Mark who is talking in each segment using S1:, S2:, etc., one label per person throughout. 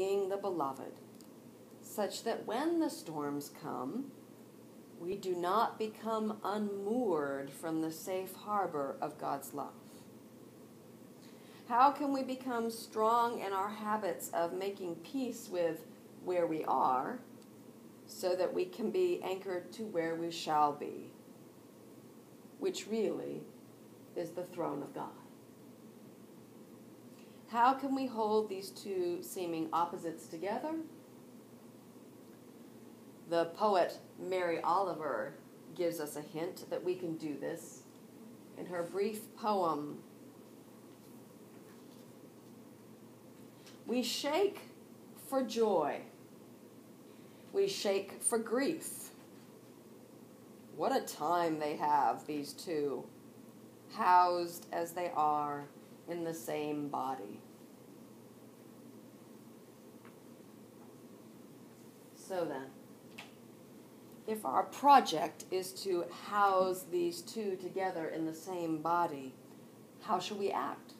S1: being the beloved, such that when the storms come, we do not become unmoored from the safe harbor of God's love? How can we become strong in our habits of making peace with where we are so that we can be anchored to where we shall be, which really is the throne of God? How can we hold these two seeming opposites together? The poet Mary Oliver gives us a hint that we can do this in her brief poem, "We shake for joy. We shake for grief." What a time they have, these two, housed as they are in the same body. So then, if our project is to house these two together in the same body, how shall we act?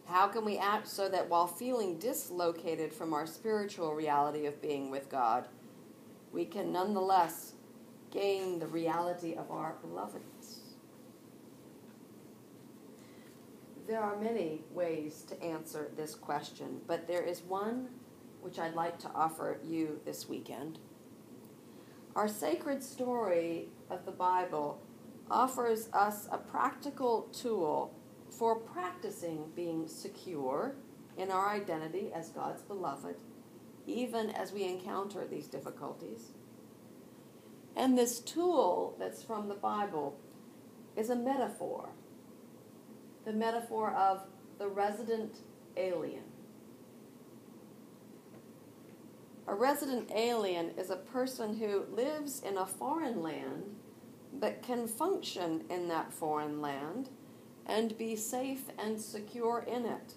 S1: How can we act so that while feeling dislocated from our spiritual reality of being with God, we can nonetheless gain the reality of our belovedness? There are many ways to answer this question, but there is one which I'd like to offer you this weekend. Our sacred story of the Bible offers us a practical tool for practicing being secure in our identity as God's beloved, even as we encounter these difficulties. And this tool that's from the Bible is a metaphor, the metaphor of the resident alien. A resident alien is a person who lives in a foreign land but can function in that foreign land and be safe and secure in it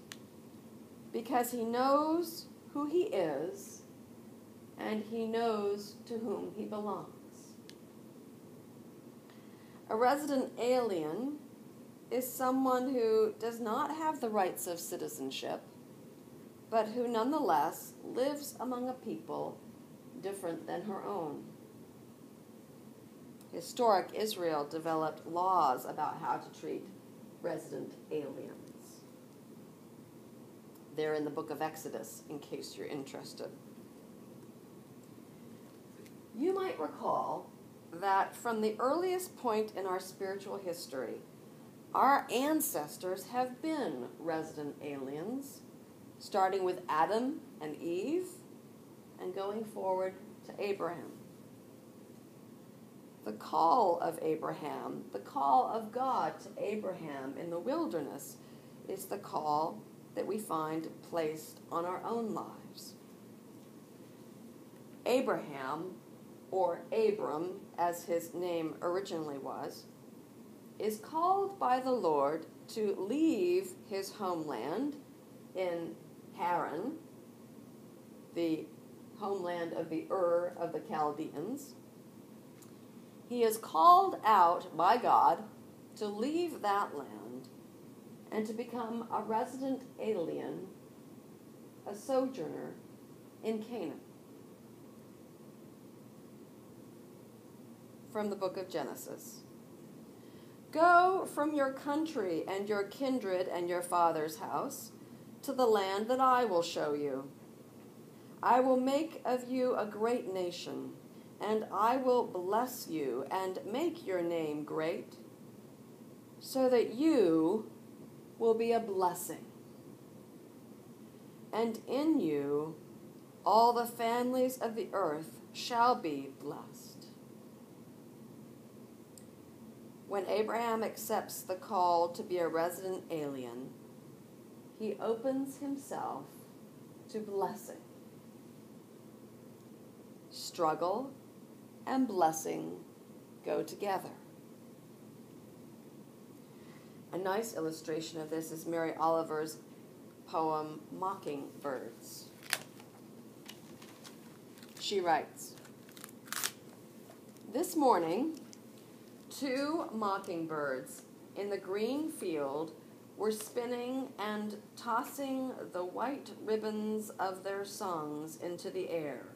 S1: because he knows who he is and he knows to whom he belongs. A resident alien is someone who does not have the rights of citizenship, but who nonetheless lives among a people different than her own. Historic Israel developed laws about how to treat resident aliens. They're in the book of Exodus, in case you're interested. You might recall that from the earliest point in our spiritual history, our ancestors have been resident aliens, starting with Adam and Eve and going forward to Abraham. The call of Abraham, the call of God to Abraham in the wilderness, is the call that we find placed on our own lives. Abraham, or Abram, as his name originally was, is called by the Lord to leave his homeland in Haran, the homeland of the Ur of the Chaldeans. He is called out by God to leave that land and to become a resident alien, a sojourner in Canaan. From the book of Genesis. "Go from your country and your kindred and your father's house to the land that I will show you. I will make of you a great nation, and I will bless you and make your name great, so that you will be a blessing. And in you all the families of the earth shall be blessed." When Abraham accepts the call to be a resident alien, he opens himself to blessing. Struggle and blessing go together. A nice illustration of this is Mary Oliver's poem, Mockingbirds. She writes, "This morning, 2 mockingbirds in the green field were spinning and tossing the white ribbons of their songs into the air.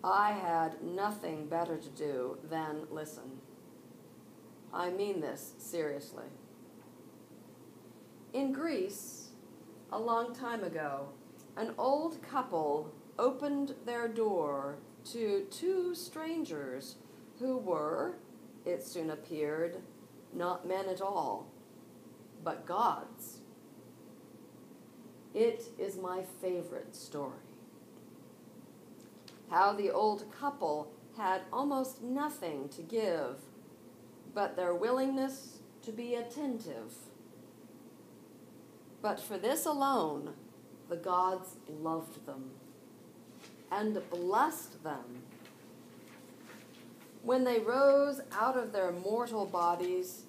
S1: I had nothing better to do than listen. I mean this seriously. In Greece, a long time ago, an old couple opened their door to two strangers who were, it soon appeared, not men at all, but gods. It is my favorite story. How the old couple had almost nothing to give but their willingness to be attentive. But for this alone, the gods loved them and blessed them. When they rose out of their mortal bodies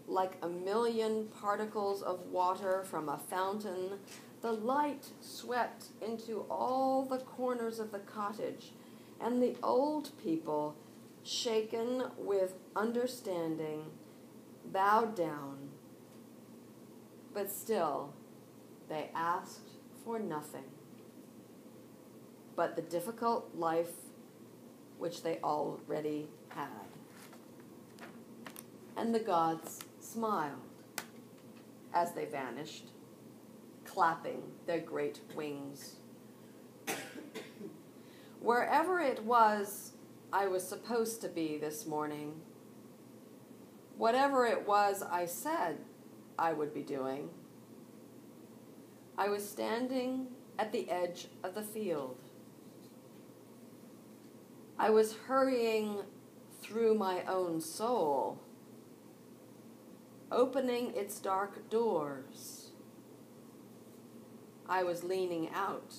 S1: like a million particles of water from a fountain, the light swept into all the corners of the cottage, and the old people, shaken with understanding, bowed down. But still, they asked for nothing but the difficult life which they already had. And the gods smiled as they vanished, clapping their great wings. Wherever it was I was supposed to be this morning, whatever it was I said I would be doing, I was standing at the edge of the field. I was hurrying through my own soul, opening its dark doors. I was leaning out.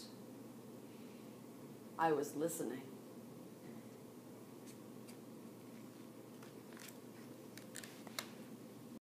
S1: I was listening.